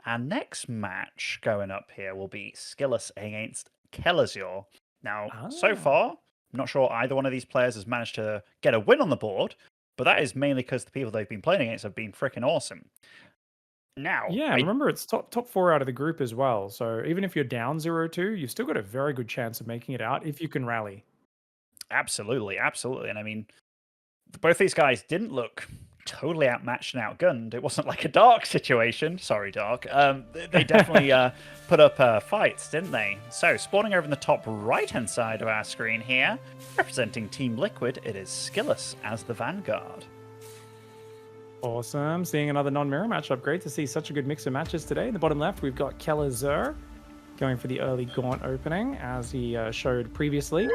Our next match going up here will be Skillous against Kelazhur. Now, so Ah. far, I'm not sure either one of these players has managed to get a win on the board, but that is mainly because the people they've been playing against have been freaking awesome. Now, Yeah, and remember it's top four out of the group as well. So even if you're down 0-2, you've still got a very good chance of making it out if you can rally. absolutely, absolutely. And I mean, both these guys didn't look totally outmatched and outgunned. It wasn't like a Dark situation. Sorry, Dark. They definitely put up fights, didn't they? So, spawning over in the top right-hand side of our screen here, representing Team Liquid, it is Skillous as the Vanguard. Awesome. Seeing another non-mirror matchup. Great to see such a good mix of matches today. In the bottom left, we've got Kelazhur going for the early Gaunt opening, as he showed previously.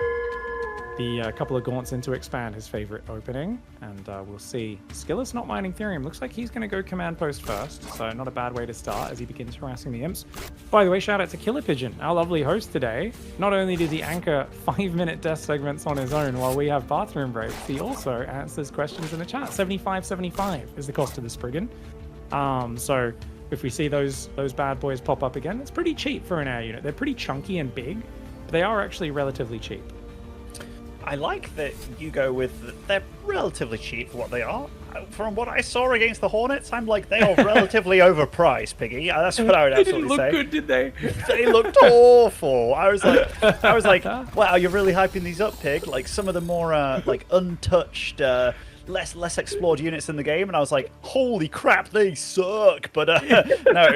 The couple of Gaunts in to expand his favorite opening. And we'll see Skillous not mining Therium. Looks like he's going to go command post first, so not a bad way to start as he begins harassing the imps. By the way, shout out to Killer Pigeon, our lovely host today. Not only does he anchor 5-minute death segments on his own while we have bathroom breaks, he also answers questions in the chat. 75.75 is the cost of the Spriggan. So if we see those bad boys pop up again, it's pretty cheap for an air unit. They're pretty chunky and big, but they are actually relatively cheap. I like that you go with they're relatively cheap for what they are. From what I saw against the Hornets, I'm like, they are relatively overpriced, Piggy. That's what I would absolutely say. They didn't look good, did they? They looked awful. I was like, wow, you're really hyping these up, Pig. Like some of the more like untouched, less explored units in the game, and I was like, holy crap, they suck. But no,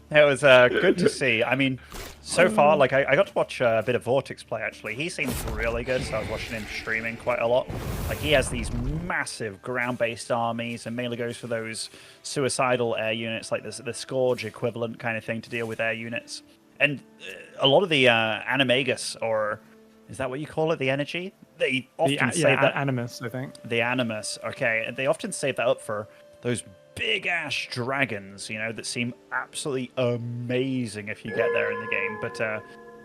it was good to see. I mean, so far, like I got to watch a bit of Vortex play actually. He seems really good, so I was watching him streaming quite a lot. Like he has these massive ground-based armies and mainly goes for those suicidal air units, like the Scourge equivalent kind of thing to deal with air units. And a lot of the Animagus, or is that what you call it, the energy? They often save that. Animus, I think. The Animus, okay. And they often save that up for those big-ass dragons, you know, that seem absolutely amazing if you get there in the game. But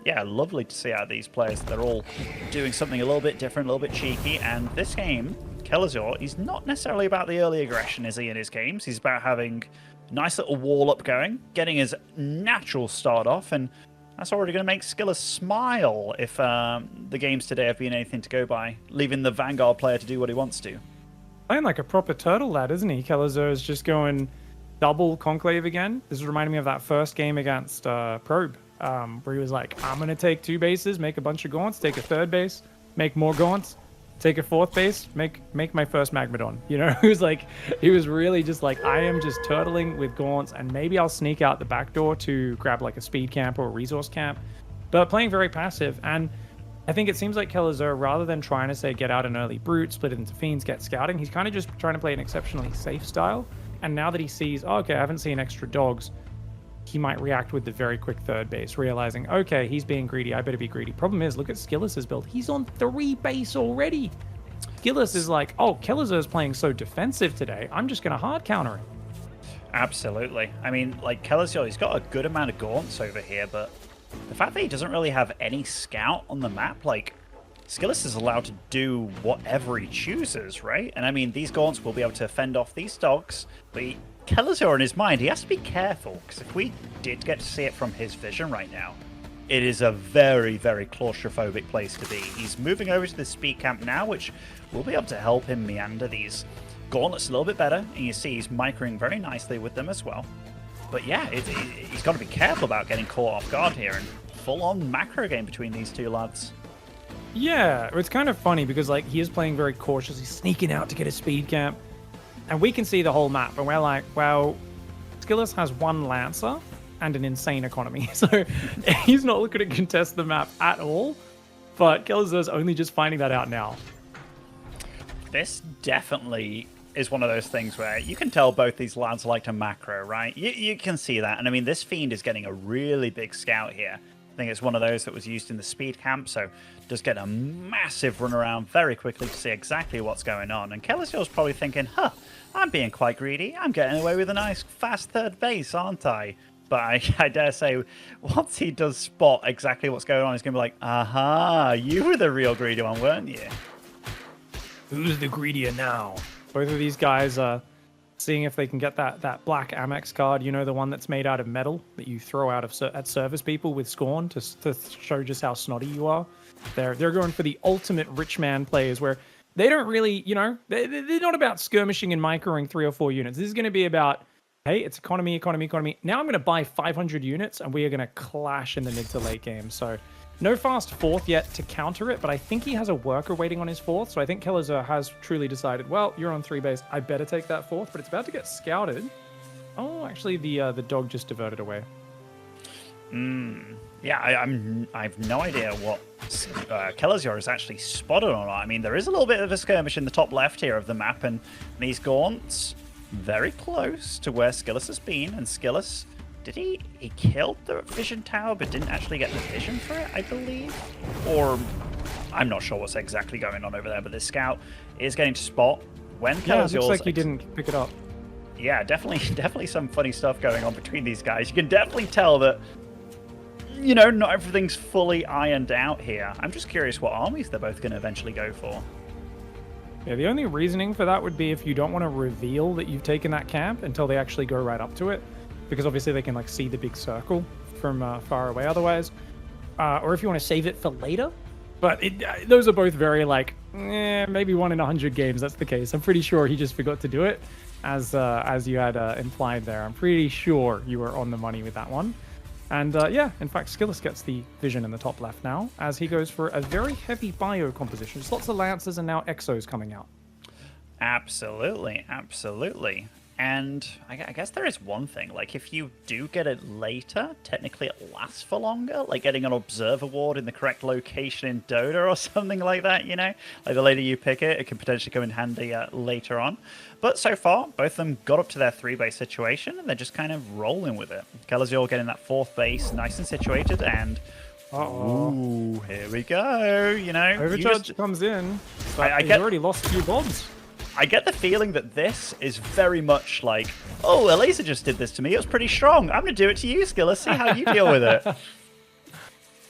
yeah, lovely to see out these players. They're all doing something a little bit different, a little bit cheeky. And this game, Kelazhur, he's not necessarily about the early aggression, is he, in his games? He's about having a nice little wall up going, getting his natural start off, and that's already going to make Skillous smile if the games today have been anything to go by, leaving the Vanguard player to do what he wants to. Playing like a proper turtle lad, isn't he? Kelazhur is just going double conclave again. This is reminding me of that first game against Probe, where he was like, I'm going to take 2 bases, make a bunch of gaunts, take a 3rd base, make more gaunts, take a 4th base, make my first Magmadon. You know, he was really just like, I am just turtling with gaunts, and maybe I'll sneak out the back door to grab like a speed camp or a resource camp, but playing very passive. And I think it seems like Kelazhur, rather than trying to say get out an early brute, split it into fiends, get scouting, he's kind of just trying to play an exceptionally safe style. And now that he sees, oh, okay, I haven't seen extra dogs, he might react with the very quick 3rd base, realizing, okay, he's being greedy, I better be greedy. Problem is, look at Skillous' build. He's on 3 base already. Skillous is like, oh, Kelazhur's playing so defensive today, I'm just going to hard counter him. Absolutely. I mean, like, Kelazhur, he's got a good amount of gaunts over here, but the fact that he doesn't really have any scout on the map, like, Skillous is allowed to do whatever he chooses, right? And I mean, these gaunts will be able to fend off these dogs, but Kelazhur, in his mind, he has to be careful, because if we did get to see it from his vision right now, it is a very, very claustrophobic place to be. He's moving over to the speed camp now, which will be able to help him meander these gauntlets a little bit better, and you see he's microing very nicely with them as well. But yeah, he's got to be careful about getting caught off guard here, and full-on macro game between these two lads. Yeah, it's kind of funny because like he is playing very cautious. He's sneaking out to get a speed camp, and we can see the whole map, and we're like, well, Skillous has 1 Lancer and an insane economy, so he's not looking to contest the map at all. But Kelazhur's only just finding that out now. This definitely is one of those things where you can tell both these lads like to macro, right? You can see that. And I mean, this Fiend is getting a really big scout here. I think it's one of those that was used in the speed camp, so does get a massive run around very quickly to see exactly what's going on. And Kelazhur's probably thinking, huh, I'm being quite greedy. I'm getting away with a nice fast 3rd base, aren't I? But I dare say, once he does spot exactly what's going on, he's going to be like, aha, you were the real greedy one, weren't you? Who's the greedier now? Both of these guys are seeing if they can get that black Amex card, you know, the one that's made out of metal that you throw out of at service people with scorn to show just how snotty you are. They're going for the ultimate rich man players where they don't really, you know, they're not about skirmishing and microing 3 or 4 units. This is going to be about, hey, it's economy, economy, economy. Now I'm going to buy 500 units and we are going to clash in the mid to late game. So no fast fourth yet to counter it, but I think he has a worker waiting on his fourth. So I think Kelazhur has truly decided, well, you're on 3 base. I better take that fourth, but it's about to get scouted. Oh, actually, the dog just diverted away. Yeah, I've no idea what Kelazhur is actually spotted or not. I mean, there is a little bit of a skirmish in the top left here of the map, and these gaunts very close to where Skillous has been, and Skillous, did he killed the vision tower but didn't actually get the vision for it, I believe? Or I'm not sure what's exactly going on over there, but this scout is getting to spot when Kelazhur's... Yeah, it looks like he didn't pick it up. Yeah, definitely some funny stuff going on between these guys. You can definitely tell that, you know, not everything's fully ironed out here. I'm just curious what armies they're both going to eventually go for. Yeah, the only reasoning for that would be if you don't want to reveal that you've taken that camp until they actually go right up to it, because obviously they can like see the big circle from far away otherwise, or if you want to save it for later. But those are both very like, maybe 1 in 100 games that's the case. I'm pretty sure he just forgot to do it, as you had implied there. I'm pretty sure you were on the money with that one. And yeah, in fact, Skillous gets the vision in the top left now, as he goes for a very heavy bio composition. Just lots of Lancers and now Exos coming out. Absolutely, absolutely. And I guess there is one thing, like if you do get it later, technically it lasts for longer, like getting an Observer Ward in the correct location in Dota or something like that, you know? Like the later you pick it, it can potentially come in handy later on. But so far, both of them got up to their 3-base situation, and they're just kind of rolling with it. Kelazhur getting that 4th base nice and situated, and ooh, here we go, you know? Overcharge comes in, but he's already lost a few bombs. I get the feeling that this is very much like, oh, Elisa just did this to me. It was pretty strong. I'm going to do it to you, Skillous. See how you deal with it.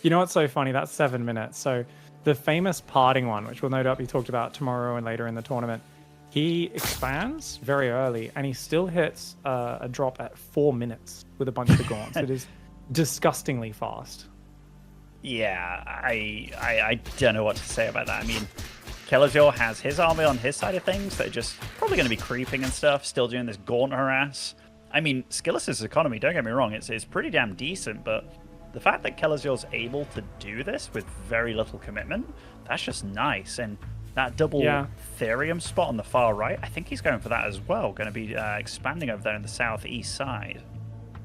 You know what's so funny? That's 7 minutes. So the famous parting one, which will no doubt be talked about tomorrow and later in the tournament, he expands very early and he still hits a drop at 4 minutes with a bunch of gaunts. It is disgustingly fast. Yeah, I don't know what to say about that. I mean, Kelazhur has his army on his side of things that are just probably going to be creeping and stuff, still doing this gaunt harass. I mean, Skillous' economy, don't get me wrong, it's pretty damn decent, but the fact that Kelazhur's able to do this with very little commitment, that's just nice. And that double Therium spot on the far right, I think he's going for that as well, going to be expanding over there in the southeast side.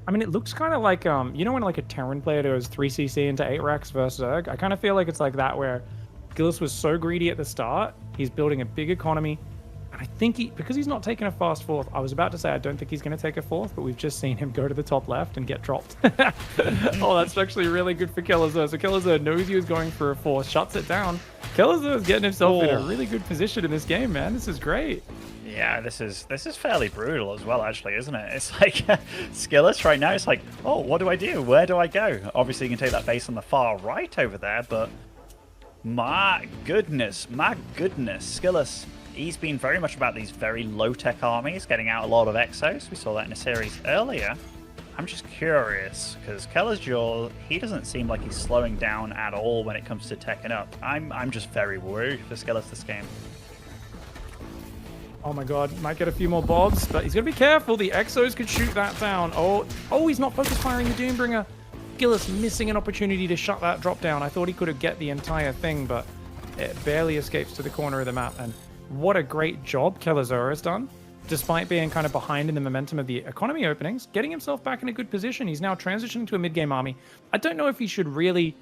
I mean, it looks kind of like, you know when like a Terran player goes 3cc into 8 racks versus Zerg? I kind of feel like it's like that where Skillous was so greedy at the start, he's building a big economy, and I think because he's not taking a fast fourth, I was about to say I don't think he's going to take a fourth, but we've just seen him go to the top left and get dropped. Oh, that's actually really good for Kelazhur. So Kelazhur knows he was going for a fourth, shuts it down. Kelazhur is getting himself in a really good position in this game, man. This is great. Yeah, this is fairly brutal as well, actually, isn't it? It's like Skillous right now. It's like, oh, what do I do? Where do I go? Obviously, you can take that base on the far right over there, but my goodness, Skillous, he's been very much about these very low-tech armies, getting out a lot of Exos. We saw that in a series earlier. I'm just curious, because Kelazhur, he doesn't seem like he's slowing down at all when it comes to teching up. I'm just very worried for Skillous this game. Oh my god, might get a few more bobs, but he's got to be careful. The Exos could shoot that down. Oh, he's not focus firing the Doombringer. Skillous missing an opportunity to shut that drop down. I thought he could have get the entire thing, but it barely escapes to the corner of the map. And what a great job Kelazhur has done, despite being kind of behind in the momentum of the economy openings, getting himself back in a good position. He's now transitioning to a mid-game army. I don't know if he should really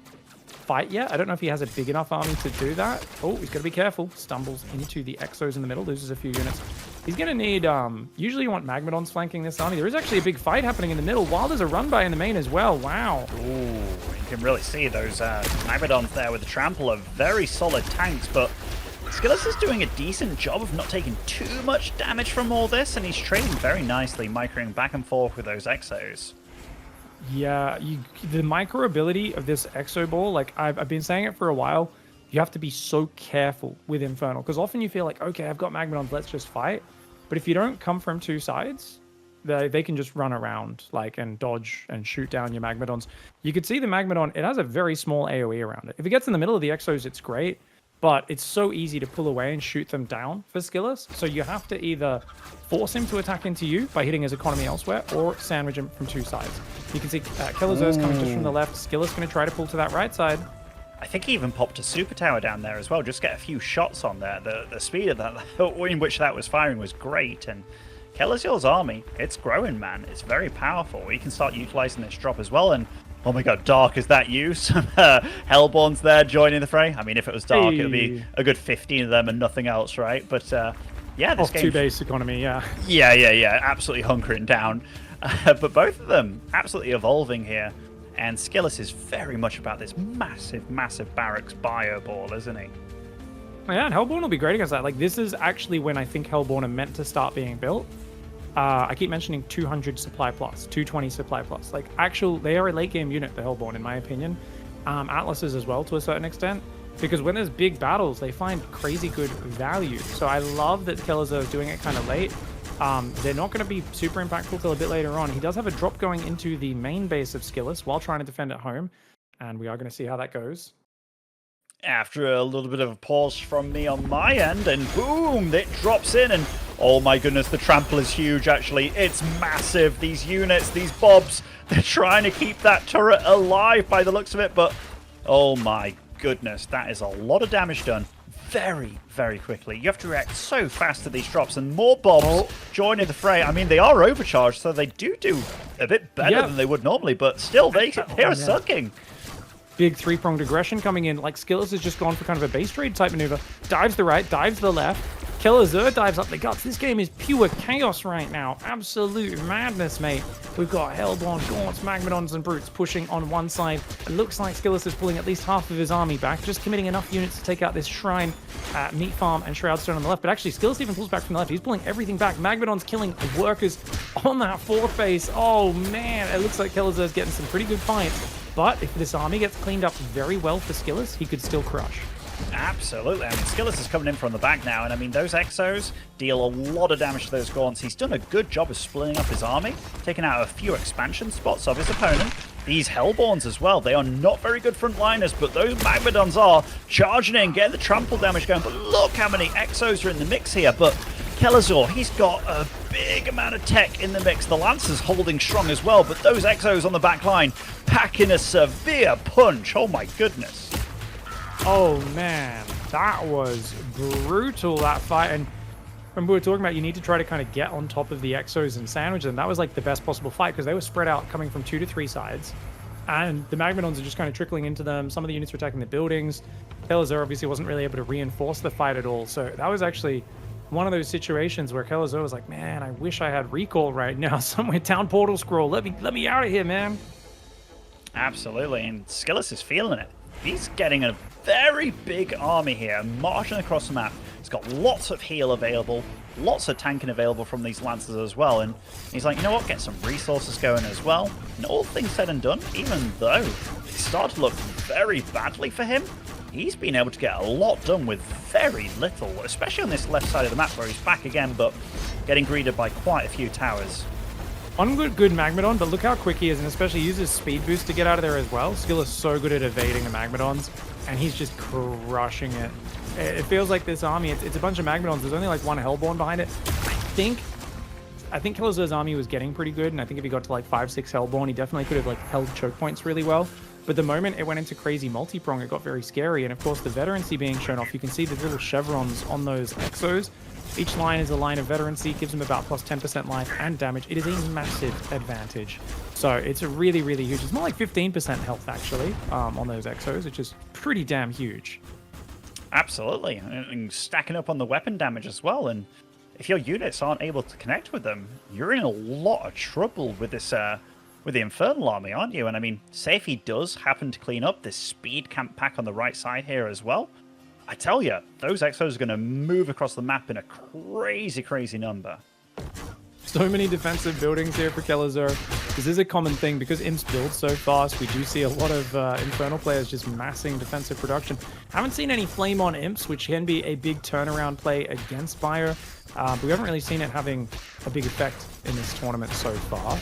fight yet. I don't know if he has a big enough army to do that. Oh, he's got to be careful. Stumbles into the Exos in the middle, loses a few units. He's going to need, usually you want Magmadons flanking this army. There is actually a big fight happening in the middle, while there's a run-by in the main as well. Wow. Ooh, you can really see those Magmadons there with the trample of very solid tanks, but Skillous is doing a decent job of not taking too much damage from all this, and he's trading very nicely, microing back and forth with those Exos. Yeah, the micro ability of this Exo Ball, like I've been saying it for a while, you have to be so careful with Infernal, because often you feel like, okay, I've got Magmadons, let's just fight. But if you don't come from two sides, they can just run around like and dodge and shoot down your Magmadons. You could see the Magmadon, it has a very small AoE around it. If it gets in the middle of the Exos, it's great, but it's so easy to pull away and shoot them down for Skillous. So you have to either force him to attack into you by hitting his economy elsewhere, or sandwich him from two sides. You can see Kelazhur's coming just from the left. Skillous going to try to pull to that right side. I think he even popped a super tower down there as well, just get a few shots on there. The speed of that, in which that was firing was great, and Kelazhur's army, it's growing, man. It's very powerful. We can start utilizing this drop as well, and oh my god, Dark, is that you? Some Hellborns there joining the fray. I mean, if it was Dark, it would be a good 15 of them and nothing else, right? But yeah, this game... 2 base economy, yeah. Yeah, absolutely hunkering down. But both of them absolutely evolving here. And Skillous is very much about this massive barracks bio ball, isn't he? Yeah, and Hellborn will be great against that. Like, this is actually when I think Hellborn are meant to start being built. I keep mentioning 200 supply plus, 220 supply plus. Like, they are a late game unit, the Hellborn, in my opinion. Atlases as well, to a certain extent. Because when there's big battles, they find crazy good value. So I love that Kelazhur is doing it kind of late. They're not going to be super impactful till a bit later on. He does have a drop going into the main base of Skillous while trying to defend at home. And we are going to see how that goes. After a little bit of a pause from me on my end, and boom, it drops in, and oh my goodness, the trample is huge, actually. It's massive. These units, these bobs, they're trying to keep that turret alive by the looks of it, but oh my goodness, that is a lot of damage done very quickly. You have to react so fast to these drops, and more bobs joining the fray. I mean, they are overcharged, so they do a bit better than they would normally, but still, they're sucking. Big three-pronged aggression coming in. Like, Skillous has just gone for kind of a base trade type maneuver. Dives the right, dives the left. Kelazhur dives up the guts. This game is pure chaos right now. Absolute madness, mate. We've got Hellborn, Gaunts, Magmadons, and Brutes pushing on one side. It looks like Skillous is pulling at least half of his army back, just committing enough units to take out this Shrine, Meat Farm, and Shroudstone on the left. But actually, Skillous even pulls back from the left. He's pulling everything back. Magmadon's killing workers on that fourth base. Oh, man. It looks like Kelazhur's getting some pretty good fights. But if this army gets cleaned up very well for Skillous, he could still crush. Absolutely. I mean, Skillous is coming in from the back now, and I mean, those Exos deal a lot of damage to those Gaunts. He's done a good job of splitting up his army, taking out a few expansion spots of his opponent. These Hellborns as well, they are not very good frontliners, but those Magmadons are charging in, getting the trample damage going. But look how many Exos are in the mix here. But Kelazhur, he's got a big amount of tech in the mix. The Lancer's holding strong as well, but those Exos on the back line packing a severe punch. Oh my goodness. Oh man, that was brutal, that fight. And when we were talking about you need to try to kind of get on top of the Exos and sandwich them, that was like the best possible fight because they were spread out coming from 2 to 3 sides. And the Magmadons are just kind of trickling into them. Some of the units were attacking the buildings. Kelazhur obviously wasn't really able to reinforce the fight at all. So that was actually one of those situations where Kelazhur was like, man, I wish I had recall right now. Somewhere town portal scroll. Let me out of here, man. Absolutely, and Skillous is feeling it. He's getting a very big army here, marching across the map. He's got lots of heal available, lots of tanking available from these Lancers as well, and he's like, you know what, get some resources going as well. And all things said and done, even though it started to look very badly for him, he's been able to get a lot done with very little, especially on this left side of the map where he's back again, but getting greeted by quite a few towers. On good Magmadon, but look how quick he is, and especially uses speed boost to get out of there as well. Skill is so good at evading the Magmadons, and he's just crushing it. It feels like this army, it's a bunch of Magmadons. There's only like one Hellborn behind it. I think Kelazhur's army was getting pretty good, and I think if he got to like 5-6 Hellborn, he definitely could have like held choke points really well. But the moment it went into crazy multi-prong, it got very scary. And of course, the veterancy being shown off, you can see the little chevrons on those Exos. Each line is a line of veterancy, gives them about plus 10% life and damage. It is a massive advantage. So it's a really huge. It's more like 15% health, actually, on those Exos, which is pretty damn huge. Absolutely. And stacking up on the weapon damage as well. And if your units aren't able to connect with them, you're in a lot of trouble with this, with the Infernal Army, aren't you? And I mean, say if he does happen to clean up this speed camp pack on the right side here as well, I tell you, those Exos are going to move across the map in a crazy number. So many defensive buildings here for Kelazhur. This is a common thing because Imps build so fast. We do see a lot of Infernal players just massing defensive production. Haven't seen any Flame on Imps, which can be a big turnaround play against Bio. But we haven't really seen it having a big effect in this tournament so far.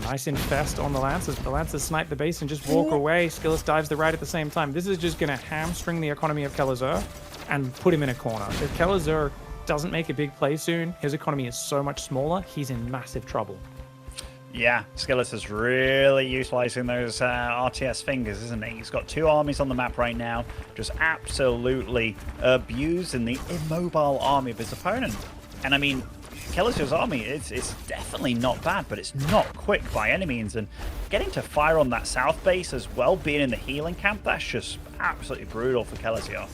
Nice infest on the Lancers. The Lancers snipe the base and just walk away. Skillous dives the right at the same time. This is just going to hamstring the economy of Kelazhur and put him in a corner. If Kelazhur doesn't make a big play soon, his economy is so much smaller, he's in massive trouble. Yeah, Skillous is really utilizing those RTS fingers, isn't he? He's got 2 armies on the map right now, just absolutely abusing the immobile army of his opponent. And I mean, Kelazhur's army, it's definitely not bad, but it's not quick by any means. And getting to fire on that south base as well, being in the healing camp, that's just absolutely brutal for Kelazhur.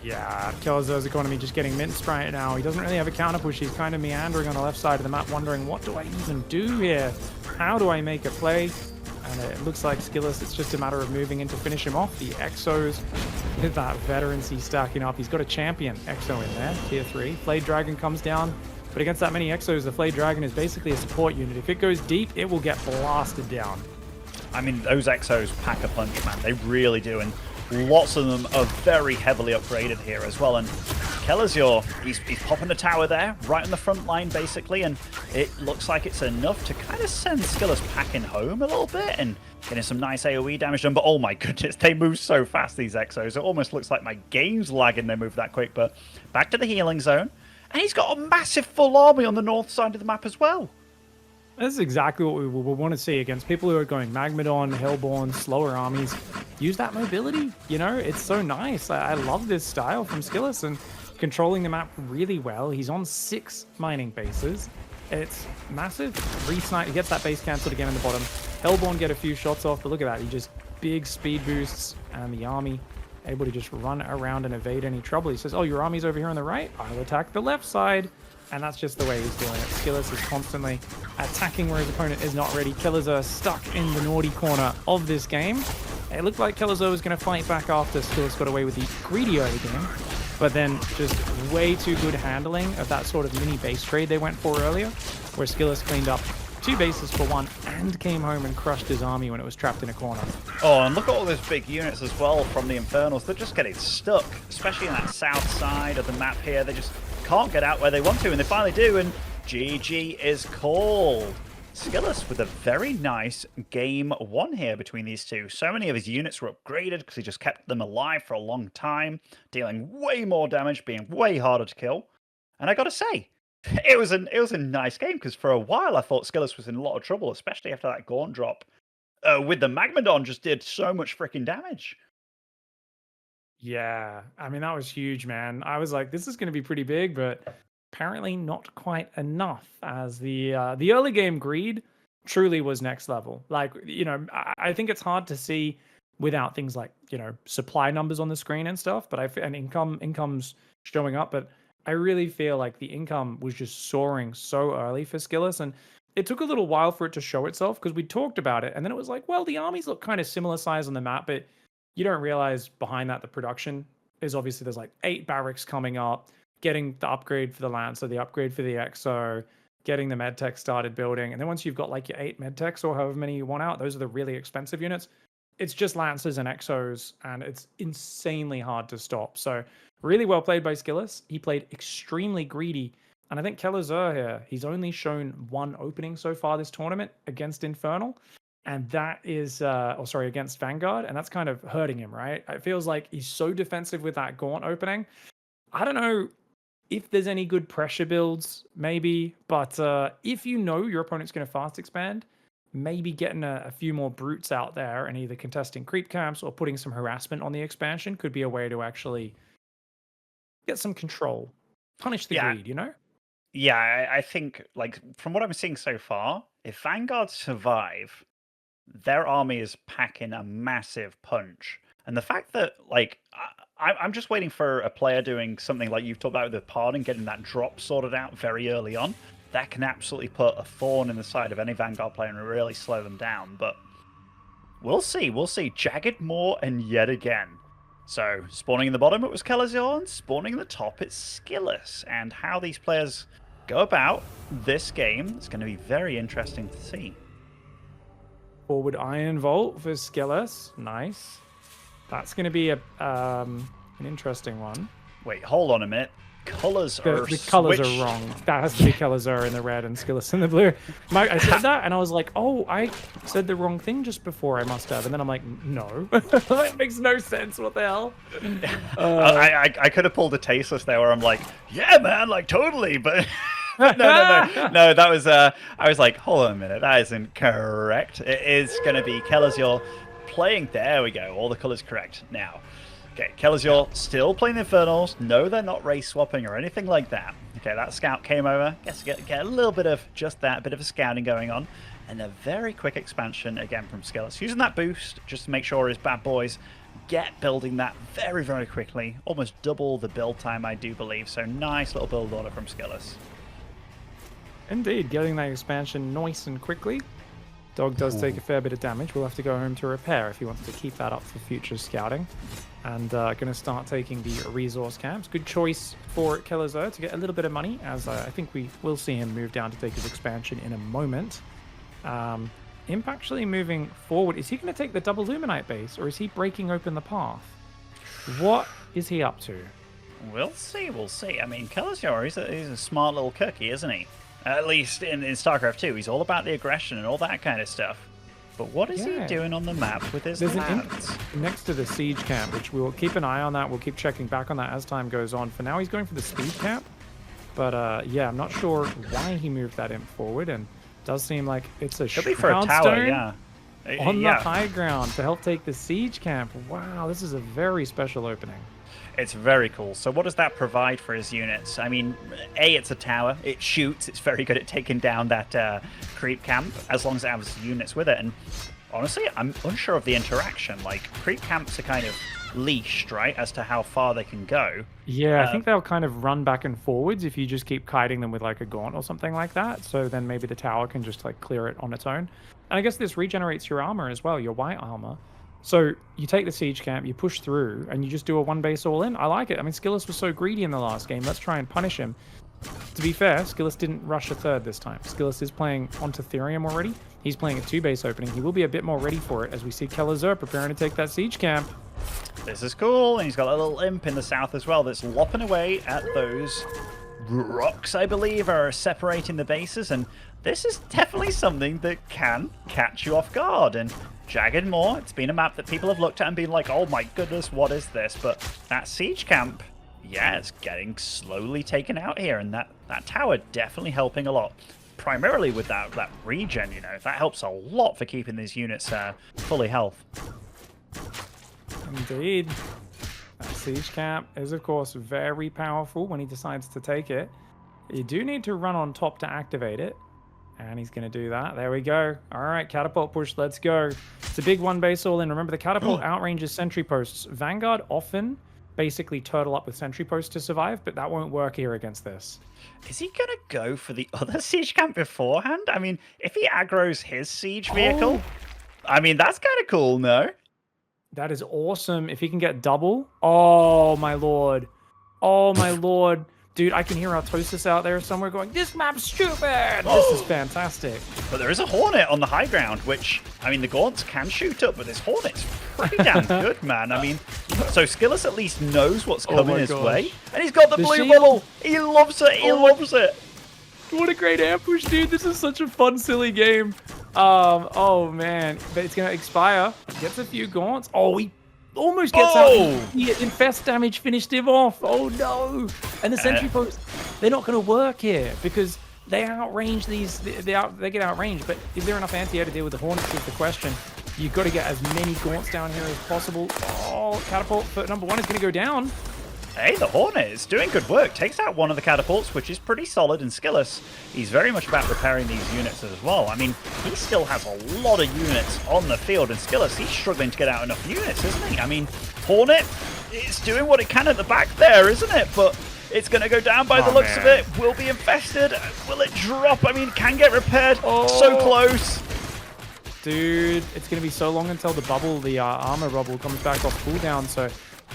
Yeah, Kelazhur's economy just getting minced right now. He doesn't really have a counter push. He's kind of meandering on the left side of the map, wondering, what do I even do here? How do I make a play? And it looks like Skillous, it's just a matter of moving in to finish him off. The Exos with that veterancy stacking up. He's got a champion Exo in there, tier 3. Flayed Dragon comes down, but against that many Exos, the Flayed Dragon is basically a support unit. If it goes deep, it will get blasted down. I mean, those Exos pack a punch, man. They really do, and lots of them are very heavily upgraded here as well. And Kelazhur, he's popping the tower there, right on the front line, basically, and it looks like it's enough to kind of send Skillous packing home a little bit and getting some nice AoE damage done. But oh my goodness, they move so fast, these Exos. It almost looks like my game's lagging, they move that quick. But back to the healing zone, and he's got a massive full army on the north side of the map as well. This is exactly what we want to see against people who are going Magmadon, Hellborn, slower armies. Use that mobility, you know? It's so nice. I love this style from Skillous and controlling the map really well. He's on 6 mining bases. It's massive. Re-snipe, he gets that base cancelled again in the bottom. Hellborn get a few shots off, but look at that. He just big speed boosts, and the army able to just run around and evade any trouble. He says, oh, your army's over here on the right? I'll attack the left side. And that's just the way he's doing it. Skillous is constantly attacking where his opponent is not ready. Kelazhur stuck in the naughty corner of this game. It looked like Kelazhur was going to fight back after Skillous got away with the greedy early game. But then just way too good handling of that sort of mini base trade they went for earlier, where Skillous cleaned up 2 bases for 1 and came home and crushed his army when it was trapped in a corner. Oh, and look at all those big units as well from the Infernals. They're just getting stuck, especially in that south side of the map here. They just can't get out where they want to, and they finally do, and GG is called. Skillous with a very nice game 1 here between these two. So many of his units were upgraded because he just kept them alive for a long time, dealing way more damage, being way harder to kill. And I gotta say, it was a nice game, because for a while I thought Skillous was in a lot of trouble, especially after that Gaunt drop. With the Magmadon just did so much freaking damage. Yeah, I mean, that was huge, man. I was like, this is going to be pretty big, but apparently not quite enough, as the early game greed truly was next level. Like, you know, I think it's hard to see without things like, you know, supply numbers on the screen and stuff, but and income's showing up, but I really feel like the income was just soaring so early for Skillous, and it took a little while for it to show itself because we talked about it, and then it was like, well, the armies look kind of similar size on the map, but you don't realize behind that the production is obviously there's like 8 barracks coming up, getting the upgrade for the Lancer, the upgrade for the Exo, getting the medtech started building. And then once you've got like your 8 medtechs or however many you want out, those are the really expensive units. It's just Lancers and Exos, and it's insanely hard to stop. So really well played by Skillous. He played extremely greedy. And I think Kelazhur here, he's only shown 1 opening so far this tournament against Infernal. And that is, against Vanguard, and that's kind of hurting him, right? It feels like he's so defensive with that Gaunt opening. I don't know if there's any good pressure builds, maybe, but if you know your opponent's going to fast expand, maybe getting a few more brutes out there and either contesting creep camps or putting some harassment on the expansion could be a way to actually get some control, punish the greed, you know? Yeah, I think, like, from what I'm seeing so far, if Vanguard survive, their army is packing a massive punch. And the fact that, like, I'm just waiting for a player doing something like you've talked about with the Pard and getting that drop sorted out very early on. That can absolutely put a thorn in the side of any Vanguard player and really slow them down. But we'll see. We'll see. Jagged Maw and yet again. So, spawning in the bottom, it was Kelazhur, and spawning in the top, it's Skillous. And how these players go about this game. It's going to be very interesting to see. Forward Iron Vault for Skillous. Nice. That's going to be an interesting one. Wait, hold on a minute. Colors are The colors switched. are wrong. That has to be Kelazhur in the red and Skillous in the blue. I said that and I was like, oh, I said the wrong thing just before, I must have. And then I'm like, no. That makes no sense. What the hell? I could have pulled a tasteless there where I'm like, yeah, man, like totally. But no, that was, I was like, hold on a minute. That isn't correct. It is going to be Kelazhur playing. There we go. All the colors correct now. Okay, Kelazhur still playing the Infernals. No, they're not race swapping or anything like that. Okay, that scout came over. Guess get a little bit of just that, a bit of a scouting going on. And a very quick expansion again from Skillous. Using that boost just to make sure his bad boys get building that very, very quickly. Almost double the build time, I do believe. So nice little build order from Skillous. Indeed, getting that expansion nice and quickly. Dog does take a fair bit of damage. We'll have to go home to repair if he wants to keep that up for future scouting. And going to start taking the resource camps. Good choice for Kelazhur to get a little bit of money, as I think we will see him move down to take his expansion in a moment. Imp actually moving forward. Is he going to take the double Luminite base, or is he breaking open the path? What is he up to? We'll see, we'll see. I mean, Kelazhur, he's a smart little cookie, isn't he? At least in StarCraft 2, he's all about the aggression and all that kind of stuff. But what is he doing on the map with his lads? Next to the siege camp, which we'll keep an eye on that. We'll keep checking back on that as time goes on. For now, he's going for the speed camp. But yeah, I'm not sure why he moved that imp forward. And it does seem like it's a Could be for a tower, yeah. On the high ground to help take the siege camp. Wow, this is a very special opening. It's very cool. So what does that provide for his units? I mean, A, it's a tower. It shoots. It's very good at taking down that creep camp, as long as it has units with it. And honestly, I'm unsure of the interaction. Like, creep camps are kind of leashed, right, as to how far they can go. Yeah, I think they'll kind of run back and forwards if you just keep kiting them with, like, a gaunt or something like that. So then maybe the tower can just, like, clear it on its own. And I guess this regenerates your armor as well, your white armor. So you take the siege camp, you push through, and you just do a one base all in. I like it. I mean, Skillous was so greedy in the last game. Let's try and punish him. To be fair, Skillous didn't rush a third this time. Skillous is playing onto Therium already. He's playing a 2-base opening. He will be a bit more ready for it as we see Kelazhur preparing to take that siege camp. This is cool, and he's got a little imp in the south as well that's lopping away at those rocks, I believe, are separating the bases, and this is definitely something that can catch you off guard. And Jagged Moor, it's been a map that people have looked at and been like, oh my goodness, what is this? But that siege camp, yeah, it's getting slowly taken out here, and that tower definitely helping a lot. Primarily with that regen, you know, that helps a lot for keeping these units fully health. Indeed. That siege camp is, of course, very powerful when he decides to take it. You do need to run on top to activate it. And he's going to do that. There we go. All right, catapult push. Let's go. It's a big one base all in. Remember, the catapult outranges sentry posts. Vanguard often basically turtle up with sentry posts to survive, but that won't work here against this. Is he going to go for the other siege camp beforehand? I mean, if he aggroes his siege vehicle, I mean, that's kind of cool, no? That is awesome. If he can get double. Oh, my lord. Oh, my lord. Dude, I can hear Artosis out there somewhere going, this map's stupid! This is fantastic. But there is a Hornet on the high ground, which, I mean, the Gaunts can shoot up, but this Hornet's pretty damn good, man. I mean, so Skillous at least knows what's coming his way. And he's got the blue bubble! He loves it! He loves it! What a great ambush, dude. This is such a fun, silly game. Oh, man. But it's going to expire. Gets a few Gaunts. Oh, he almost gets out. Infest damage finished him off. Oh, no. And the sentry posts, they're not going to work here because they outrange these. They get outranged. But is there enough anti-air to deal with the Hornets is the question. You've got to get as many Gaunts down here as possible. Oh, catapult for number one is going to go down. Hey, the Hornet is doing good work. Takes out one of the catapults, which is pretty solid. And Skillous, he's very much about repairing these units as well. I mean, he still has a lot of units on the field. And Skillous, he's struggling to get out enough units, isn't he? I mean, Hornet, it's doing what it can at the back there, isn't it? But it's going to go down by the looks of it. Will be infested. Will it drop? I mean, can get repaired. So close. Dude, it's going to be so long until the bubble, the armor bubble comes back off cooldown. So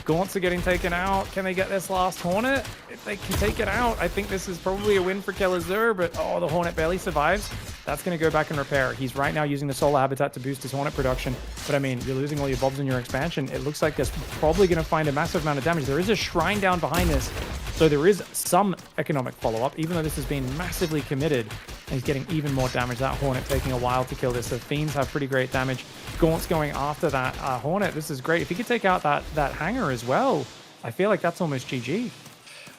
Gaunts are getting taken out. Can they get this last Hornet? If they can take it out, I think this is probably a win for Kelazhur, but oh, the Hornet barely survives. That's going to go back and repair. He's right now using the Solar Habitat to boost his Hornet production, but I mean, you're losing all your Bobs in your expansion. It looks like that's probably going to find a massive amount of damage. There is a Shrine down behind this, so there is some economic follow-up, even though this has been massively committed, and he's getting even more damage. That Hornet taking a while to kill this. The Fiends have pretty great damage. Gaunt's going after that Hornet. This is great. If he could take out that Hangar as well, I feel like that's almost GG.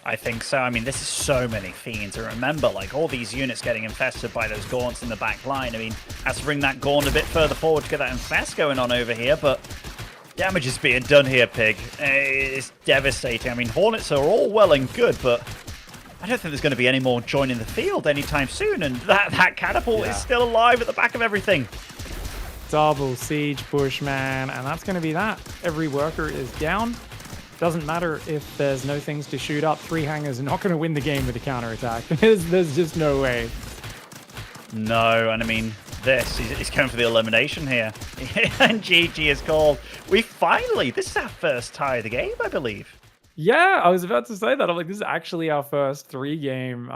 I think so. I mean, this is so many Fiends. And remember, like, all these units getting infested by those Gaunts in the back line. I mean, has to bring that Gaunt a bit further forward to get that infest going on over here, but damage is being done here, Pig. It's devastating. I mean, Hornets are all well and good, but I don't think there's going to be any more joining the field anytime soon, and that catapult is still alive at the back of everything. Double siege push, man, and that's going to be that. Every worker is down. Doesn't matter if there's no things to shoot up. 3 hangars are not going to win the game with a counterattack. There's just no way. No, and I mean, he's going for the elimination here. And GG is called. This is our first tie of the game, I believe. Yeah, I was about to say that. I'm like, this is actually our first 3-game,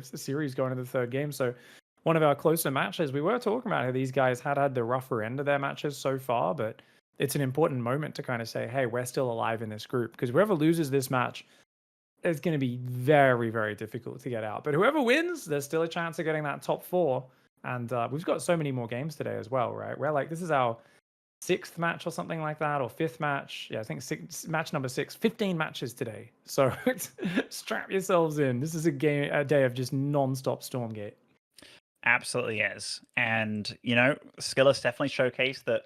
series going into the 3rd game. So one of our closer matches. We were talking about how these guys had the rougher end of their matches so far, but it's an important moment to kind of say, hey, we're still alive in this group, because whoever loses this match, it's going to be very, very difficult to get out. But whoever wins, there's still a chance of getting that top 4. And we've got so many more games today as well, right? We're like, this is our 6th match or something like that, or 5th match. Yeah, I think match number 6. 15 matches today. So strap yourselves in. This is a day of just non-stop Stormgate. Absolutely is. And, Skillous definitely showcased that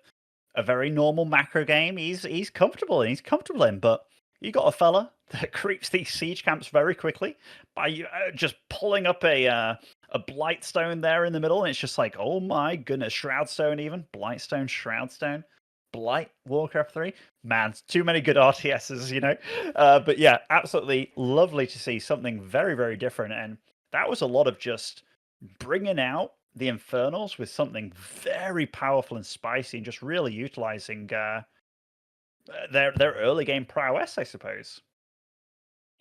a very normal macro game he's comfortable in, but you got a fella that creeps these siege camps very quickly by just pulling up a Blightstone there in the middle, and it's just like, oh my goodness, Shroudstone even, Blightstone, Shroudstone, Blight, Warcraft 3, man, too many good RTSs, but yeah, absolutely lovely to see something very, very different, and that was a lot of just bringing out the Infernals with something very powerful and spicy, and just really utilizing their early game prowess, I suppose.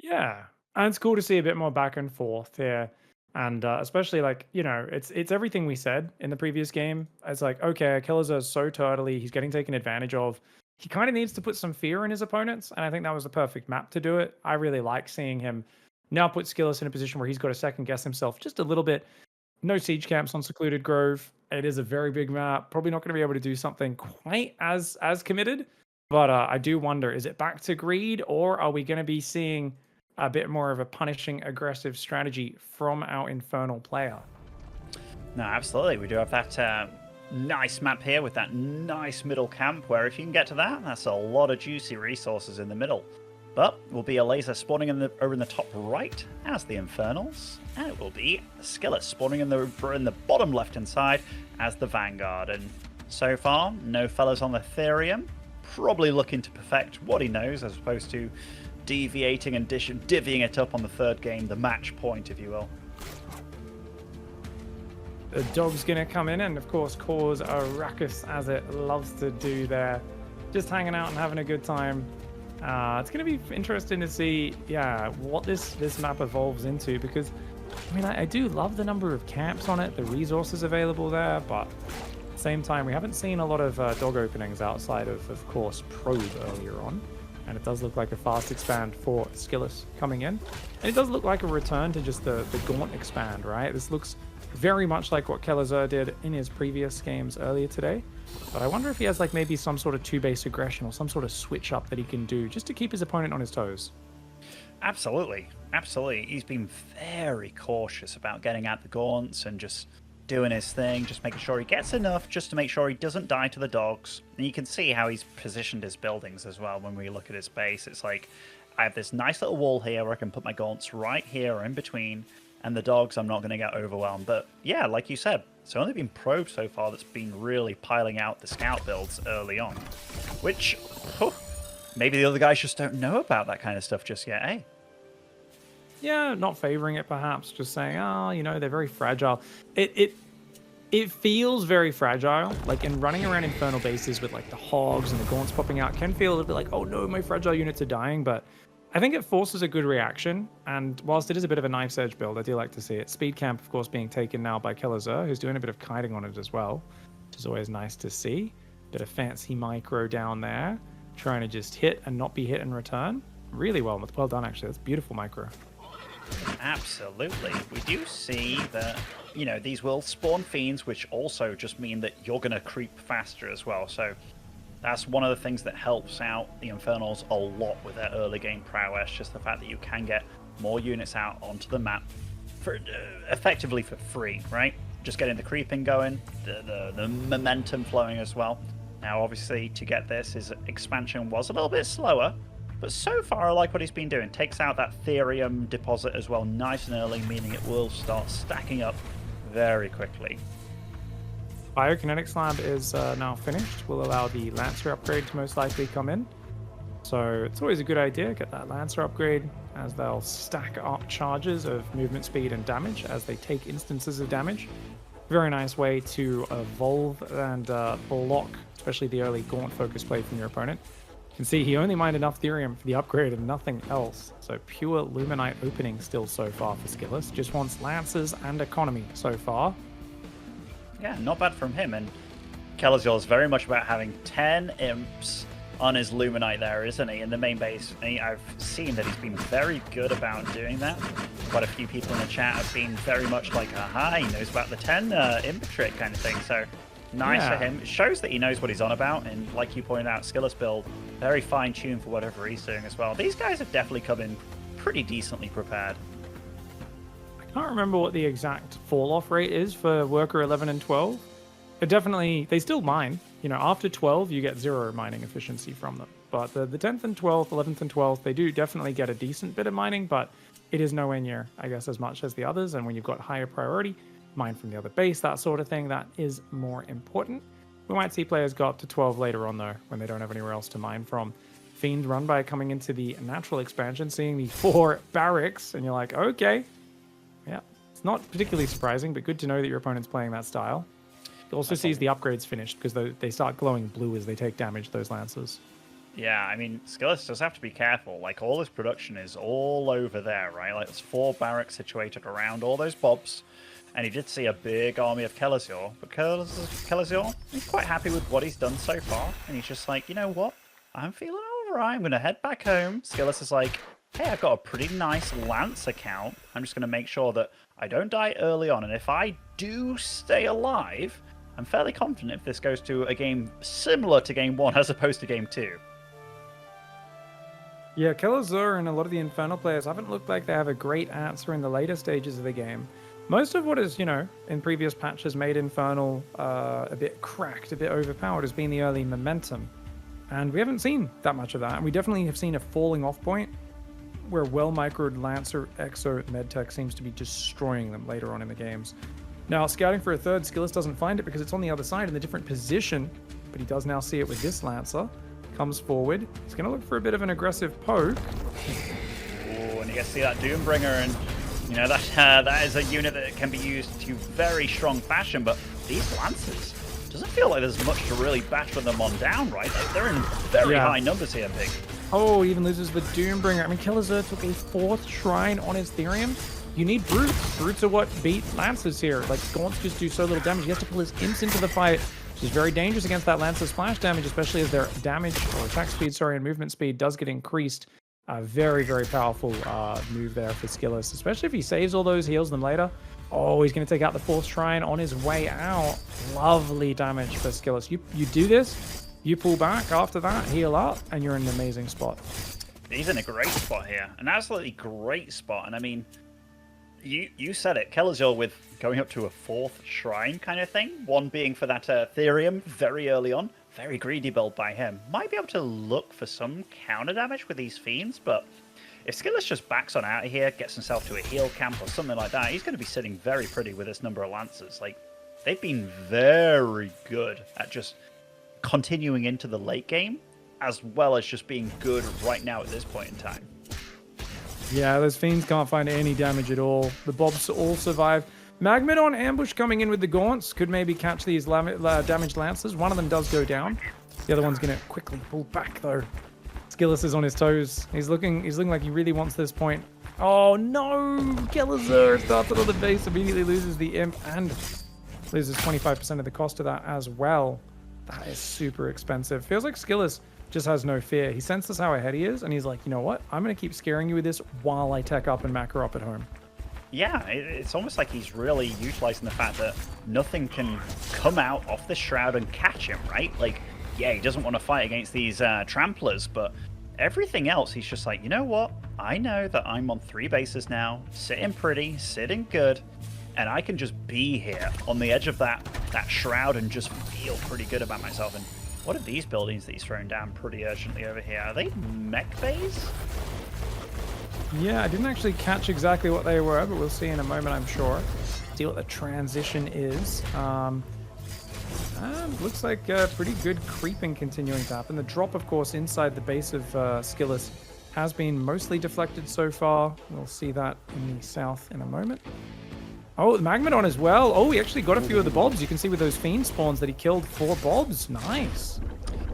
Yeah, and it's cool to see a bit more back and forth here, and especially it's everything we said in the previous game. It's like, okay, Kelazhur is so turtly, he's getting taken advantage of. He kind of needs to put some fear in his opponents, and I think that was the perfect map to do it. I really like seeing him now put Skillous in a position where he's got to second guess himself just a little bit. No siege camps on Secluded Grove. It is a very big map. Probably not going to be able to do something quite as committed. But I do wonder, is it back to greed, or are we going to be seeing a bit more of a punishing, aggressive strategy from our Infernal player? No, absolutely. We do have that nice map here with that nice middle camp, where if you can get to that, that's a lot of juicy resources in the middle. But will be a laser spawning over in the top right as the Infernals, and it will be Skillous spawning in the bottom left-hand side as the Vanguard. And so far, no fellas on the Ethereum, probably looking to perfect what he knows as opposed to deviating and divvying it up on the 3rd game, the match point, if you will. The dog's going to come in and, of course, cause a ruckus, as it loves to do there. Just hanging out and having a good time. It's going to be interesting to see, what this map evolves into, because, I mean, I do love the number of camps on it, the resources available there, but at the same time, we haven't seen a lot of dog openings outside of course, Probe earlier on, and it does look like a fast expand for Skillous coming in, and it does look like a return to just the Gaunt expand, right? This looks very much like what Kelazhur did in his previous games earlier today. But I wonder if he has maybe some sort of 2-base aggression or some sort of switch up that he can do just to keep his opponent on his toes. Absolutely. He's been very cautious about getting at the Gaunts and just doing his thing, just making sure he gets enough just to make sure he doesn't die to the dogs. And you can see how he's positioned his buildings as well when we look at his base. It's like, I have this nice little wall here where I can put my Gaunts right here or in between, and the dogs, I'm not going to get overwhelmed. But yeah, like you said, it's only been Probe so far that's been really piling out the scout builds early on. Which, maybe the other guys just don't know about that kind of stuff just yet, eh? Yeah, not favoring it perhaps, just saying, they're very fragile. It It feels very fragile. Like, in running around Infernal bases with like the hogs and the gaunts popping out can feel a little bit like, oh no, my fragile units are dying, but I think it forces a good reaction, and whilst it is a bit of a knife's edge build, I do like to see it. Speed camp, of course, being taken now by Kelazhur, who's doing a bit of kiting on it as well, which is always nice to see. Bit of fancy micro down there, trying to just hit and not be hit in return. Really well done, actually. That's beautiful micro. Absolutely. We do see that, you know, these will spawn fiends, which also just mean that you're going to creep faster as well. So that's one of the things that helps out the Infernals a lot with their early game prowess, just the fact that you can get more units out onto the map for effectively for free, right? Just getting the creeping going, the momentum flowing as well. Now, obviously, to get this, his expansion was a little bit slower, but so far I like what he's been doing. Takes out that Therium deposit as well nice and early, meaning it will start stacking up very quickly. Biokinetics lab is now finished. Will allow the Lancer upgrade to most likely come in. So it's always a good idea, get that Lancer upgrade, as they'll stack up charges of movement speed and damage as they take instances of damage. Very nice way to evolve and block, especially the early Gaunt focus play from your opponent. You can see he only mined enough Therium for the upgrade and nothing else. So pure Luminite opening still so far for Skillous. Just wants Lancers and economy so far. Yeah, not bad from him. And Kelazhur is very much about having 10 imps on his Luminite there, isn't he, in the main base. And I've seen that he's been very good about doing that. Quite a few people in the chat have been very much like, aha, he knows about the 10 imp trick kind of thing. So nice for him. It shows that he knows what he's on about. And like you pointed out, Skillous build, very fine-tuned for whatever he's doing as well. These guys have definitely come in pretty decently prepared. I can't remember what the exact fall-off rate is for Worker 11 and 12. But definitely, they still mine. You know, after 12, you get 0 mining efficiency from them. But the 10th and 12th, 11th and 12th, they do definitely get a decent bit of mining, but it is nowhere near, I guess, as much as the others. And when you've got higher priority, mine from the other base, that sort of thing, that is more important. We might see players go up to 12 later on, though, when they don't have anywhere else to mine from. Fiend run by coming into the natural expansion, seeing the 4 barracks, and you're like, okay. Yeah, it's not particularly surprising, but good to know that your opponent's playing that style. It also sees the upgrades finished because they start glowing blue as they take damage, those Lancers. Yeah, I mean, Skillous does have to be careful. Like, all this production is all over there, right? Like, there's 4 barracks situated around all those bobs. And he did see a big army of Kelazhur. But Kelazhur, he's quite happy with what he's done so far. And he's just like, you know what? I'm feeling alright. I'm going to head back home. Skillous is like, hey, I've got a pretty nice Lance account. I'm just going to make sure that I don't die early on. And if I do stay alive, I'm fairly confident if this goes to a game similar to game 1 as opposed to game 2. Yeah, Kelazhur and a lot of the Infernal players haven't looked like they have a great answer in the later stages of the game. Most of what is, you know, in previous patches made Infernal a bit cracked, a bit overpowered has been the early momentum. And we haven't seen that much of that. And we definitely have seen a falling off point where well-microed Lancer Exo Medtech seems to be destroying them later on in the games. Now, scouting for a third, Skillous doesn't find it because it's on the other side in a different position, but he does now see it with this Lancer. Comes forward. He's going to look for a bit of an aggressive poke. Oh, and you get to see that Doombringer, and you know that is a unit that can be used to very strong fashion, but these Lancers, doesn't feel like there's much to really batter them on down, right? They're in very high numbers here, Pig. Oh, he even loses the Doombringer. I mean, Kelazhur took a 4th shrine on his Therium. You need Brutes. Brutes are what beat Lancers here. Like, Gaunts just do so little damage. He has to pull his imps into the fight, which is very dangerous against that Lancer's splash damage, especially as their damage, or attack speed, sorry, and movement speed does get increased. Very, very powerful move there for Skillous, especially if he saves all those, heals them later. Oh, he's going to take out the 4th shrine on his way out. Lovely damage for Skillous. You do this, you pull back after that, heal up, and you're in an amazing spot. He's in a great spot here. An absolutely great spot. And I mean, you said it. Kelazhur with going up to a 4th shrine kind of thing. One being for that Therium very early on. Very greedy build by him. Might be able to look for some counter damage with these Fiends, but if Skillous just backs on out of here, gets himself to a heal camp or something like that, he's going to be sitting very pretty with this number of Lancers. Like, they've been very good at just continuing into the late game, as well as just being good right now at this point in time. Yeah, those Fiends can't find any damage at all. The Bobs all survive. Magmadon ambush coming in with the gaunts. Could maybe catch these damaged lancers. One of them does go down. The other one's going to quickly pull back, though. Skillous is on his toes. He's looking like he really wants this point. Oh, no! Kelazhur started on the base, immediately loses the imp, and loses 25% of the cost of that as well. That is super expensive. Feels like Skillous just has no fear. He senses how ahead he is, and he's like, you know what? I'm going to keep scaring you with this while I tech up and macro up at home. Yeah, it's almost like he's really utilizing the fact that nothing can come out off the shroud and catch him, right? Like, yeah, he doesn't want to fight against these tramplers, but everything else, he's just like, you know what? I know that I'm on 3 bases now, sitting pretty, sitting good, and I can just be here on the edge of that shroud and just feel pretty good about myself. And what are these buildings that he's throwing down pretty urgently over here? Are they mech bays? Yeah, I didn't actually catch exactly what they were, but we'll see in a moment, I'm sure. See what the transition is. Looks like pretty good creeping continuing to happen. The drop, of course, inside the base of Skillous has been mostly deflected so far. We'll see that in the south in a moment. Oh, the Magmadon as well. Oh, he actually got a few of the bobs. You can see with those fiend spawns that he killed 4 bobs. Nice.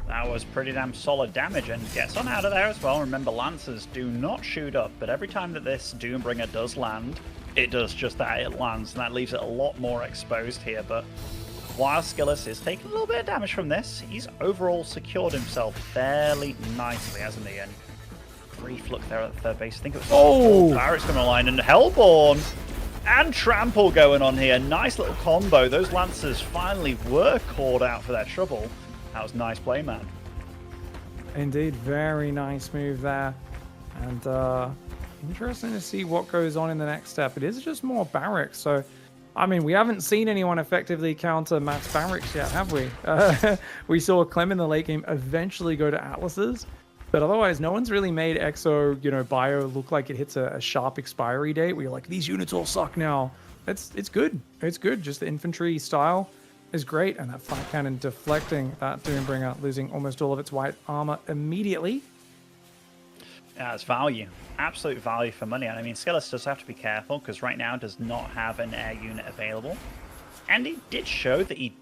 That was pretty damn solid damage, and gets on out of there as well. Remember, Lancers do not shoot up, but every time that this Doombringer does land, it does just that, it lands, and that leaves it a lot more exposed here. But while Skillous is taking a little bit of damage from this, he's overall secured himself fairly nicely, hasn't he? And brief look there at the third base. I think it was Barrett's going to line, and Hellborn and Trample going on here. Nice little combo. Those Lancers finally were called out for their trouble. That was nice play, man. Indeed, very nice move there. And interesting to see what goes on in the next step. It is just more barracks, so I mean, we haven't seen anyone effectively counter Matt's barracks yet, have we? We saw Clem in the late game eventually go to Atlas's, but otherwise no one's really made Exo, Bio look like it hits a sharp expiry date where you're like, these units all suck now. It's good. It's good. Just the infantry style is great, and that flat cannon deflecting that Doombringer, losing almost all of its white armor immediately. Yeah, it's value. Absolute value for money. And I mean, Skillous does have to be careful because right now does not have an air unit available. And he did show that he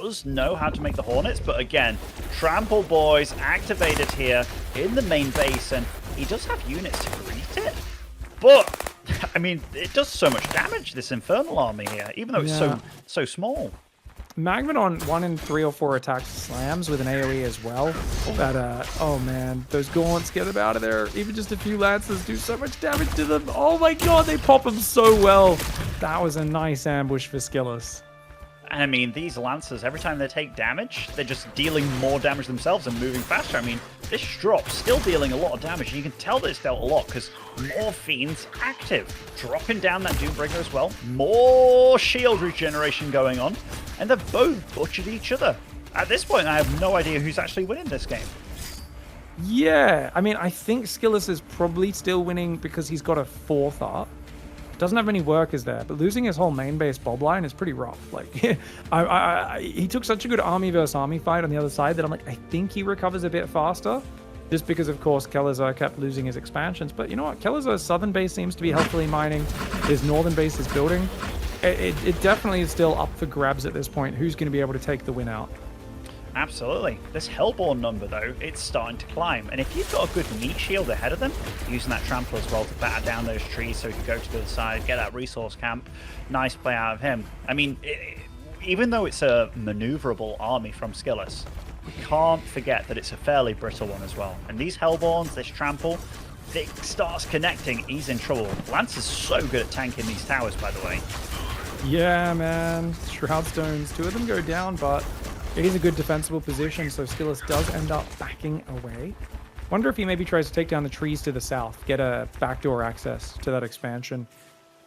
does know how to make the Hornets, but again, Trample Boys activated here in the main base, and he does have units to greet it. But, I mean, it does so much damage, this Infernal army here, even though it's so small. Magmadon 1 in 3 or 4 attacks slams with an AoE as well. But, oh man, those gaunts, get them out of there. Even just a few Lancers do so much damage to them. Oh my god, they pop them so well. That was a nice ambush for Skillous. And I mean, these Lancers, every time they take damage, they're just dealing more damage themselves and moving faster. I mean, this drop's still dealing a lot of damage. You can tell that it's dealt a lot because more Fiends active. Dropping down that Doombringer as well. More shield regeneration going on. And they've both butchered each other. At this point, I have no idea who's actually winning this game. Yeah, I mean, I think Skillous is probably still winning because he's got a 4th art. Doesn't have any workers there, but losing his whole main base bob line is pretty rough. Like, he took such a good army versus army fight on the other side that I'm like, I think he recovers a bit faster. Just because, of course, Kelazhur kept losing his expansions. But you know what? Kelazhur's southern base seems to be healthily mining. His northern base is building. It definitely is still up for grabs at this point. Who's going to be able to take the win out? Absolutely. This Hellborn number, though, it's starting to climb. And if you've got a good meat shield ahead of them, using that Trample as well to batter down those trees so he can go to the other side, get that resource camp, nice play out of him. I mean, even though it's a maneuverable army from Skillous, we can't forget that it's a fairly brittle one as well. And these Hellborns, this Trample, if it starts connecting, he's in trouble. Lance is so good at tanking these towers, by the way. Yeah, man. Shroud Stones, 2 of them go down, but it is a good defensible position, so Skillous does end up backing away. Wonder if he maybe tries to take down the trees to the south, get a backdoor access to that expansion.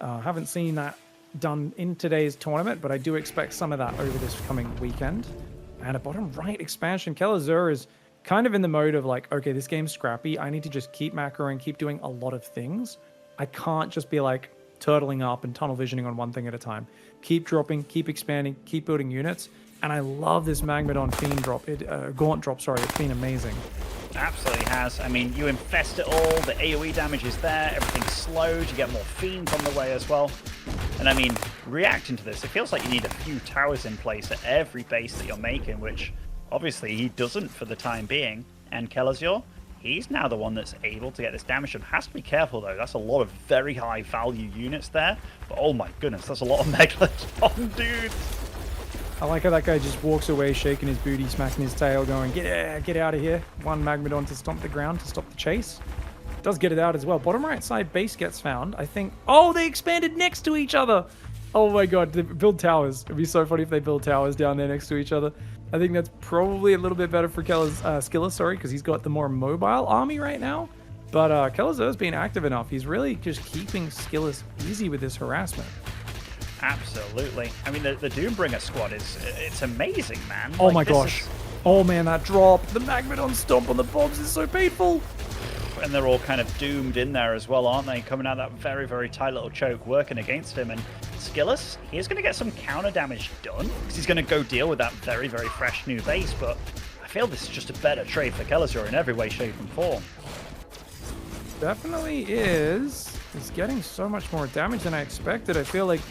Haven't seen that done in today's tournament, but I do expect some of that over this coming weekend. And a bottom right expansion. Kelazhur is kind of in the mode of like, okay, this game's scrappy. I need to just keep macroing, keep doing a lot of things. I can't just be like turtling up and tunnel visioning on one thing at a time. Keep dropping, keep expanding, keep building units. And I love this Magmadon Fiend drop, Gaunt drop, sorry, it's been amazing. Absolutely has. I mean, you infest it all, the AoE damage is there, everything's slowed, you get more Fiends on the way as well. And I mean, reacting to this, it feels like you need a few towers in place at every base that you're making, which obviously he doesn't for the time being. And Kelazhur, he's now the one that's able to get this damage done. Has to be careful though, that's a lot of very high value units there. But oh my goodness, that's a lot of Megalodon, dude. I like how that guy just walks away, shaking his booty, smacking his tail, going, get out of here. One Magmadon to stomp the ground to stop the chase. Does get it out as well. Bottom right side base gets found. I think... Oh, they expanded next to each other. Oh my god, they build towers. It'd be so funny if they build towers down there next to each other. I think that's probably a little bit better for Skillous, sorry, because he's got the more mobile army right now. But Kelazhur's been active enough. He's really just keeping Skillous easy with this harassment. Absolutely. I mean, the Doombringer squad it's amazing, man. Oh like, my gosh. Oh man, that drop. The Magmadon stomp on the bombs is so painful. And they're all kind of doomed in there as well, aren't they? Coming out that very, very tight little choke, working against him. And Skillous, he's going to get some counter damage done, because he's going to go deal with that very, very fresh new base. But I feel this is just a better trade for Kelazhur in every way, shape, and form. Definitely is. He's getting so much more damage than I expected. I feel like,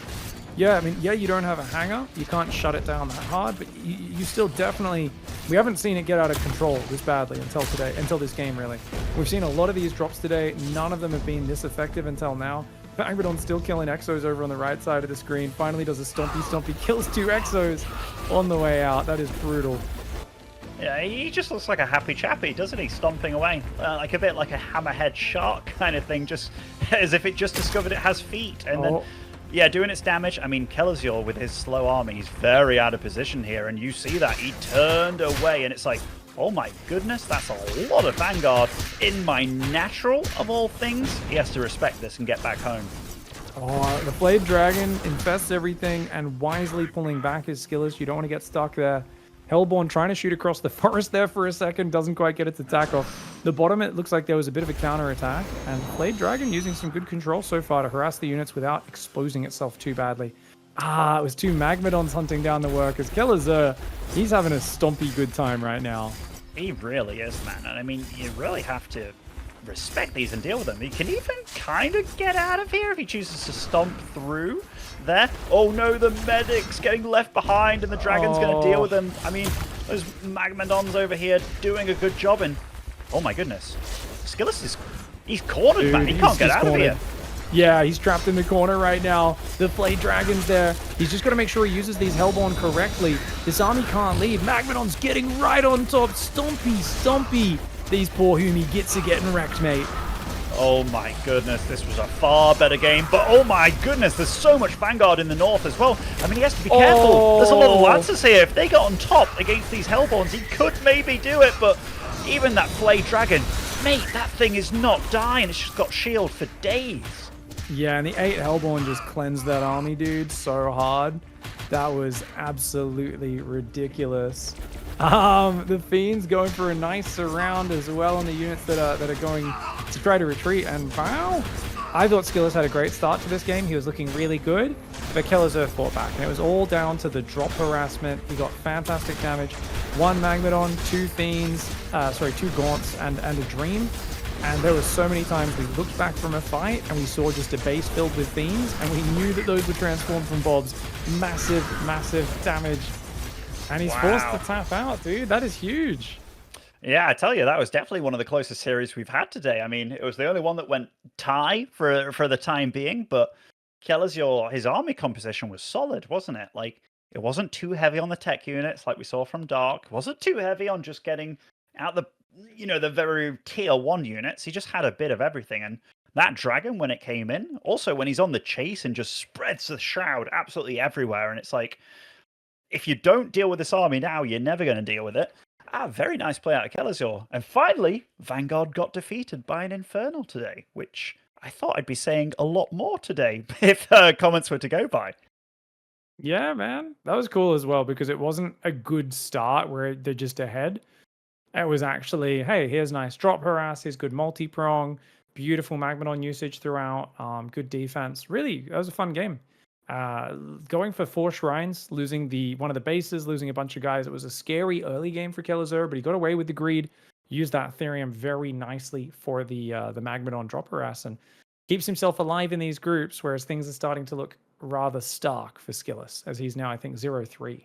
yeah, I mean, yeah, you don't have a hanger. You can't shut it down that hard, but you still definitely... We haven't seen it get out of control this badly until this game, really. We've seen a lot of these drops today. None of them have been this effective until now. Magmadon's still killing Exos over on the right side of the screen. Finally does a stompy, kills 2 Exos on the way out. That is brutal. Yeah, he just looks like a happy chappy, doesn't he? Stomping away. Like a bit like a hammerhead shark kind of thing, just as if it just discovered it has feet. And then... Yeah, doing its damage. I mean, Kelazhur with his slow army, he's very out of position here, and you see that. He turned away, and it's like, oh my goodness, that's a lot of Vanguard. In my natural, of all things, he has to respect this and get back home. Oh, the Blade Dragon infests everything, and wisely pulling back his Skillous. You don't want to get stuck there. Hellborn trying to shoot across the forest there for a second, doesn't quite get its attack off. The bottom, it looks like there was a bit of a counter attack, and Blade Dragon using some good control so far to harass the units without exposing itself too badly. It was 2 Magmadons hunting down the workers. Kelazhur, he's having a stompy good time right now. He really is, man. And I mean, you really have to respect these and deal with them. He can even kind of get out of here if he chooses to stomp through there. Oh no, the medic's getting left behind and the dragon's going to deal with them. I mean, those Magmadons over here doing a good job. And oh my goodness, Skillous he's cornered, dude, man. He can't get out of here. Yeah, he's trapped in the corner right now. The Blade Dragon's there. He's just got to make sure he uses these Hellborn correctly. This army can't leave. Magmadon's getting right on top. Stompy. These poor Humi gets it getting wrecked, mate. Oh my goodness, this was a far better game. But oh my goodness, there's so much Vanguard in the north as well. I mean, he has to be careful. There's a lot of Lancers here. If they got on top against these Hellborns, he could maybe do it. But even that Blade Dragon, mate, that thing is not dying. It's just got shield for days. Yeah, and the 8 Hellborn just cleansed that army, dude, so hard. That was absolutely ridiculous. The Fiends going for a nice surround as well on the units that are going to try to retreat. And wow, I thought Skillous had a great start to this game. He was looking really good, but Kelazhur fought back, and it was all down to the drop harassment. He got fantastic damage. 1 Magmadon, 2 Fiends, 2 Gaunts, and a Dream. And there were so many times we looked back from a fight and we saw just a base filled with Fiends, and we knew that those were transformed from Bobs. Massive damage. And he's forced to tap out, dude. That is huge. Yeah, I tell you, that was definitely one of the closest series we've had today. I mean, it was the only one that went tie for the time being, but Kelazhur, his army composition was solid, wasn't it? Like, it wasn't too heavy on the tech units like we saw from Dark. It wasn't too heavy on just getting out the very tier 1 units. He just had a bit of everything. And that dragon, when it came in, also when he's on the chase and just spreads the shroud absolutely everywhere. And it's like, if you don't deal with this army now, you're never going to deal with it. Very nice play out of Kelazhur. And finally, Vanguard got defeated by an Infernal today, which I thought I'd be saying a lot more today if comments were to go by. Yeah, man. That was cool as well, because it wasn't a good start where they're just ahead. It was actually, hey, here's nice drop harass, here's good multi-prong, beautiful Magmadon usage throughout, good defense. Really, that was a fun game. Going for 4 shrines, losing one of the bases, losing a bunch of guys. It was a scary early game for Kelazhur, but he got away with the greed, used that Therium very nicely for the Magmadon drop harass, and keeps himself alive in these groups, whereas things are starting to look rather stark for Skillous, as he's now, I think, 0-3.